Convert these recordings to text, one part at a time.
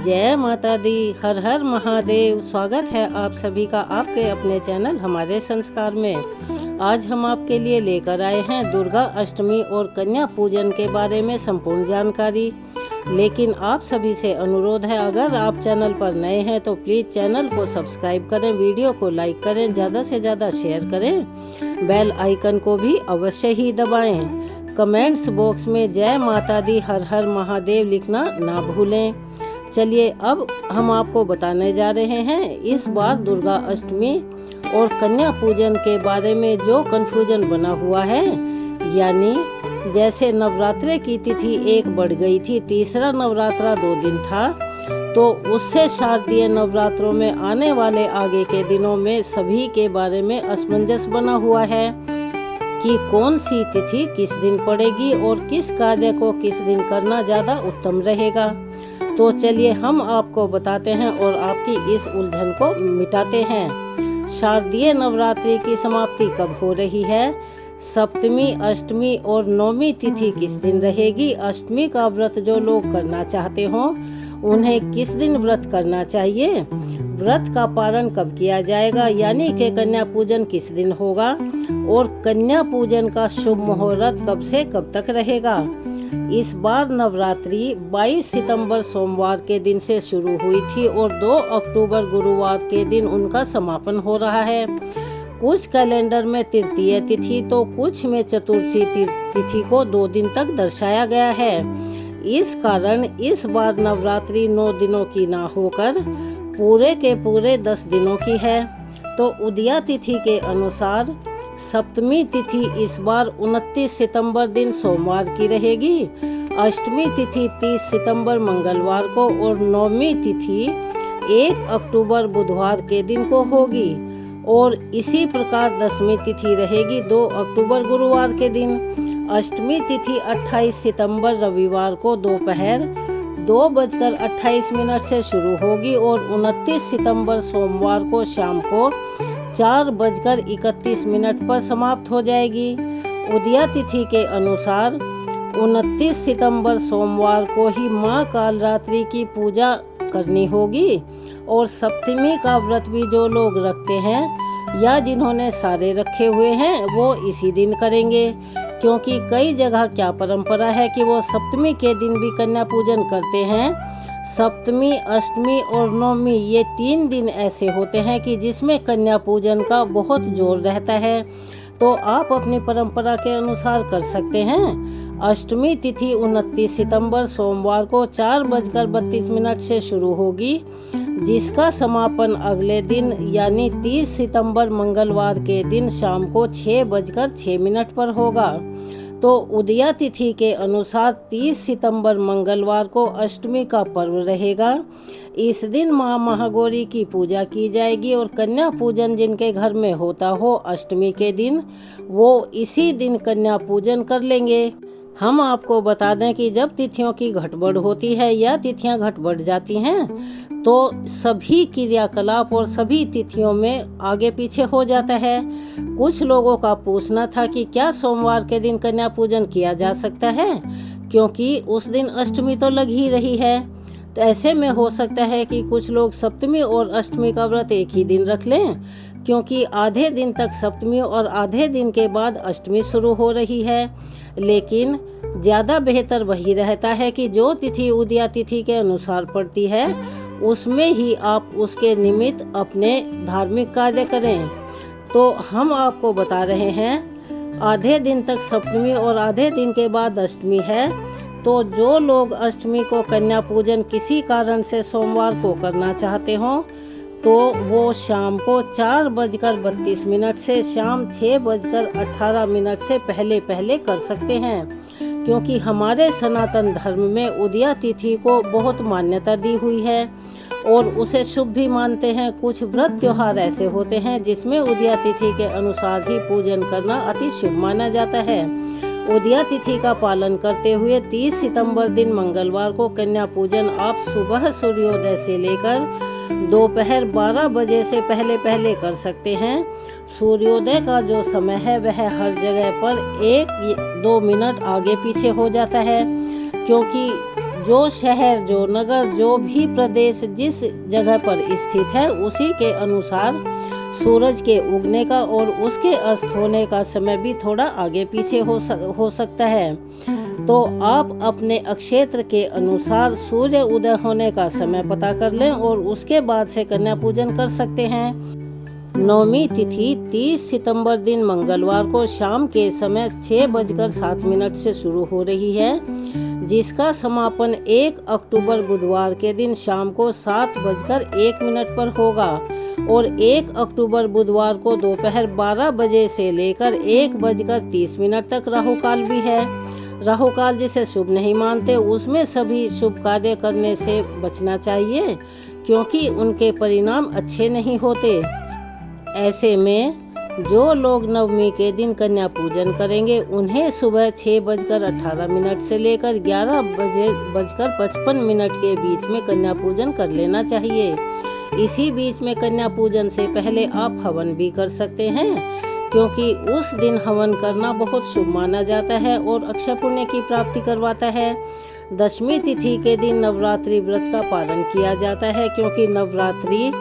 जय माता दी, हर हर महादेव। स्वागत है आप सभी का आपके अपने चैनल हमारे संस्कार में। आज हम आपके लिए लेकर आए हैं दुर्गा अष्टमी और कन्या पूजन के बारे में संपूर्ण जानकारी। लेकिन आप सभी से अनुरोध है, अगर आप चैनल पर नए हैं तो प्लीज़ चैनल को सब्सक्राइब करें, वीडियो को लाइक करें, ज़्यादा से ज़्यादा शेयर करें, बेल आइकन को भी अवश्य ही दबाएं। कमेंट्स बॉक्स में जय माता दी हर हर महादेव लिखना ना भूलें। चलिए अब हम आपको बताने जा रहे हैं इस बार दुर्गा अष्टमी और कन्या पूजन के बारे में जो कन्फ्यूजन बना हुआ है। यानी जैसे नवरात्रे की तिथि एक बढ़ गई थी, तीसरा नवरात्रा 2 दिन था, तो उससे शारदीय नवरात्रों में आने वाले आगे के दिनों में सभी के बारे में असमंजस बना हुआ है कि कौन सी तिथि किस दिन पड़ेगी और किस कार्य को किस दिन करना ज़्यादा उत्तम रहेगा। तो चलिए हम आपको बताते हैं और आपकी इस उलझन को मिटाते हैं। शारदीय नवरात्रि की समाप्ति कब हो रही है? सप्तमी, अष्टमी और नवमी तिथि किस दिन रहेगी? अष्टमी का व्रत जो लोग करना चाहते हों उन्हें किस दिन व्रत करना चाहिए? व्रत का पारण कब किया जाएगा, यानी कि कन्या पूजन किस दिन होगा? और कन्या पूजन का शुभ मुहूर्त कब से कब तक रहेगा? इस बार नवरात्रि 22 सितंबर सोमवार के दिन से शुरू हुई थी और 2 अक्टूबर गुरुवार के दिन उनका समापन हो रहा है। कुछ कैलेंडर में तृतीय तिथि तो कुछ में चतुर्थी तिथि को 2 दिन तक दर्शाया गया है। इस कारण इस बार नवरात्रि 9 दिनों की ना होकर पूरे के पूरे 10 दिनों की है। तो उदया तिथि के अनुसार सप्तमी तिथि इस बार 29 सितंबर दिन सोमवार की रहेगी, अष्टमी तिथि 30 सितंबर मंगलवार को और नवमी तिथि 1 अक्टूबर बुधवार के दिन को होगी। और इसी प्रकार दसवीं तिथि रहेगी 2 अक्टूबर गुरुवार के दिन। अष्टमी तिथि 28 सितंबर रविवार को दोपहर 2:28 से शुरू होगी और 29 सितंबर सोमवार को शाम को 4:31 पर समाप्त हो जाएगी। उदया तिथि के अनुसार 29 सितंबर सोमवार को ही माँ कालरात्रि की पूजा करनी होगी और सप्तमी का व्रत भी जो लोग रखते हैं या जिन्होंने सारे रखे हुए हैं वो इसी दिन करेंगे, क्योंकि कई जगह क्या परंपरा है कि वो सप्तमी के दिन भी कन्या पूजन करते हैं। सप्तमी, अष्टमी और नवमी ये 3 दिन ऐसे होते हैं कि जिसमें कन्या पूजन का बहुत जोर रहता है, तो आप अपनी परंपरा के अनुसार कर सकते हैं। अष्टमी तिथि 29 सितंबर सोमवार को 4:32 से शुरू होगी, जिसका समापन अगले दिन यानी 30 सितंबर मंगलवार के दिन शाम को 6:06 पर होगा। तो उदया तिथि के अनुसार 30 सितंबर मंगलवार को अष्टमी का पर्व रहेगा। इस दिन माँ महागौरी की पूजा की जाएगी और कन्या पूजन जिनके घर में होता हो अष्टमी के दिन वो इसी दिन कन्या पूजन कर लेंगे। हम आपको बता दें कि जब तिथियों की घटबढ़ होती है या तिथियां घटबढ़ जाती हैं तो सभी क्रियाकलाप और सभी तिथियों में आगे पीछे हो जाता है। कुछ लोगों का पूछना था कि क्या सोमवार के दिन कन्या पूजन किया जा सकता है, क्योंकि उस दिन अष्टमी तो लग ही रही है। तो ऐसे में हो सकता है कि कुछ लोग सप्तमी और अष्टमी का व्रत एक ही दिन रख लें, क्योंकि आधे दिन तक सप्तमी और आधे दिन के बाद अष्टमी शुरू हो रही है। लेकिन ज़्यादा बेहतर वही रहता है कि जो तिथि उदया तिथि के अनुसार पड़ती है उसमें ही आप उसके निमित्त अपने धार्मिक कार्य करें। तो हम आपको बता रहे हैं आधे दिन तक सप्तमी और आधे दिन के बाद अष्टमी है, तो जो लोग अष्टमी को कन्या पूजन किसी कारण से सोमवार को करना चाहते हों तो वो शाम को 4:32 से शाम 6:18 से पहले पहले कर सकते हैं, क्योंकि हमारे सनातन धर्म में उदया तिथि को बहुत मान्यता दी हुई है और उसे शुभ भी मानते हैं। कुछ व्रत त्योहार ऐसे होते हैं जिसमें उदया तिथि के अनुसार ही पूजन करना अति शुभ माना जाता है। उदया तिथि का पालन करते हुए 30 सितंबर दिन मंगलवार को कन्या पूजन आप सुबह सूर्योदय से लेकर दोपहर 12 बजे से पहले पहले कर सकते हैं। सूर्योदय का जो समय है वह हर जगह पर 1-2 मिनट आगे पीछे हो जाता है, क्योंकि जो शहर, जो नगर, जो भी प्रदेश जिस जगह पर स्थित है उसी के अनुसार सूरज के उगने का और उसके अस्त होने का समय भी थोड़ा आगे पीछे हो सकता है। तो आप अपने अक्षेत्र के अनुसार सूर्य उदय होने का समय पता कर लें और उसके बाद से कन्या पूजन कर सकते हैं। नवमी तिथि 30 सितंबर दिन मंगलवार को शाम के समय 6:07 से शुरू हो रही है, जिसका समापन 1 अक्टूबर बुधवार के दिन शाम को 7:01 पर होगा और 1 अक्टूबर बुधवार को दोपहर 12 बजे से लेकर 1:30 तक राहु काल भी है। राहु काल जिसे शुभ नहीं मानते उसमें सभी शुभ कार्य करने से बचना चाहिए, क्योंकि उनके परिणाम अच्छे नहीं होते। ऐसे में जो लोग नवमी के दिन कन्या पूजन करेंगे उन्हें सुबह 6:18 से लेकर 11:55 के बीच में कन्या पूजन कर लेना चाहिए। इसी बीच में कन्या पूजन से पहले आप हवन भी कर सकते हैं, क्योंकि उस दिन हवन करना बहुत शुभ माना जाता है और अक्षय पुण्य की प्राप्ति करवाता है। दशमी तिथि के दिन नवरात्रि व्रत का पालन किया जाता है, क्योंकि नवरात्रि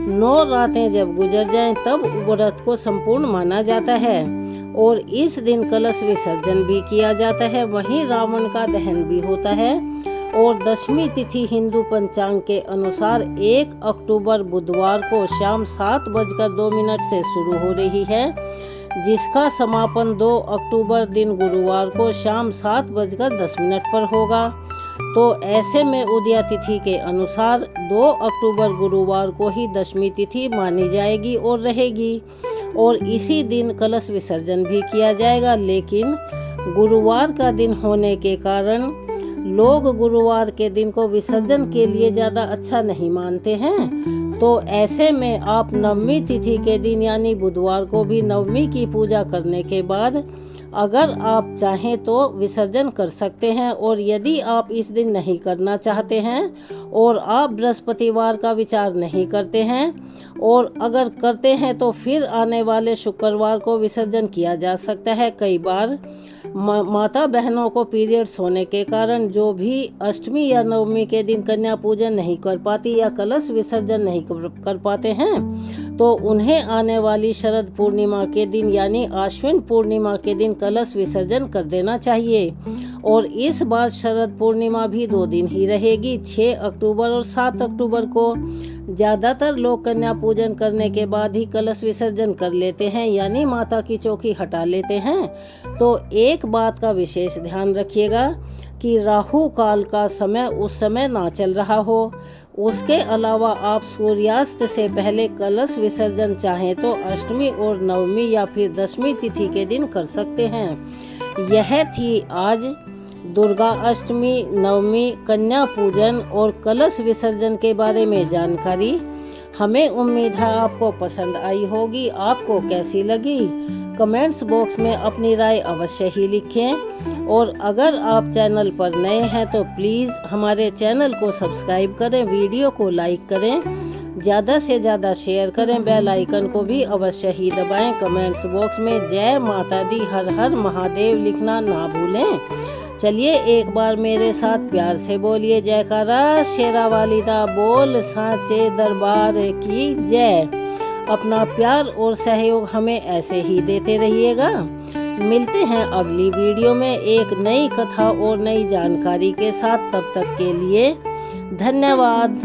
9 रातें जब गुजर जाएं तब व्रत को संपूर्ण माना जाता है और इस दिन कलश विसर्जन भी किया जाता है। वहीं रावण का दहन भी होता है। और दशमी तिथि हिंदू पंचांग के अनुसार 1 अक्टूबर बुधवार को शाम 7:02 से शुरू हो रही है, जिसका समापन 2 अक्टूबर दिन गुरुवार को शाम 7:10 पर होगा। तो ऐसे में उदया तिथि के अनुसार 2 अक्टूबर गुरुवार को ही दशमी तिथि मानी जाएगी और रहेगी और इसी दिन कलश विसर्जन भी किया जाएगा। लेकिन गुरुवार का दिन होने के कारण लोग गुरुवार के दिन को विसर्जन के लिए ज़्यादा अच्छा नहीं मानते हैं। तो ऐसे में आप नवमी तिथि के दिन यानी बुधवार को भी नवमी की पूजा करने के बाद अगर आप चाहें तो विसर्जन कर सकते हैं। और यदि आप इस दिन नहीं करना चाहते हैं और आप बृहस्पतिवार का विचार नहीं करते हैं और अगर करते हैं तो फिर आने वाले शुक्रवार को विसर्जन किया जा सकता है। कई बार माता बहनों को पीरियड्स होने के कारण जो भी अष्टमी या नवमी के दिन कन्या पूजन नहीं कर पाती या कलश विसर्जन नहीं कर पाते हैं, तो उन्हें आने वाली शरद पूर्णिमा के दिन यानी आश्विन पूर्णिमा के दिन कलश विसर्जन कर देना चाहिए। और इस बार शरद पूर्णिमा भी 2 दिन ही रहेगी, 6 अक्टूबर और 7 अक्टूबर को। ज़्यादातर लोग कन्या पूजन करने के बाद ही कलश विसर्जन कर लेते हैं, यानी माता की चौकी हटा लेते हैं। तो एक बात का विशेष ध्यान रखिएगा कि राहु काल का समय उस समय ना चल रहा हो। उसके अलावा आप सूर्यास्त से पहले कलश विसर्जन चाहें तो अष्टमी और नवमी या फिर दशमी तिथि के दिन कर सकते हैं। यह थी आज दुर्गा अष्टमी, नवमी, कन्या पूजन और कलश विसर्जन के बारे में जानकारी। हमें उम्मीद है आपको पसंद आई होगी। आपको कैसी लगी कमेंट्स बॉक्स में अपनी राय अवश्य ही लिखें। और अगर आप चैनल पर नए हैं तो प्लीज़ हमारे चैनल को सब्सक्राइब करें, वीडियो को लाइक करें, ज़्यादा से ज़्यादा शेयर करें, बेल आइकन को भी अवश्य ही दबाएं। कमेंट्स बॉक्स में जय माता दी, हर हर महादेव लिखना ना भूलें। चलिए एक बार मेरे साथ प्यार से बोलिए जयकारा शेरा वाली दा बोल सांचे दरबार की जय। अपना प्यार और सहयोग हमें ऐसे ही देते रहिएगा। मिलते हैं अगली वीडियो में एक नई कथा और नई जानकारी के साथ। तब तक के लिए धन्यवाद।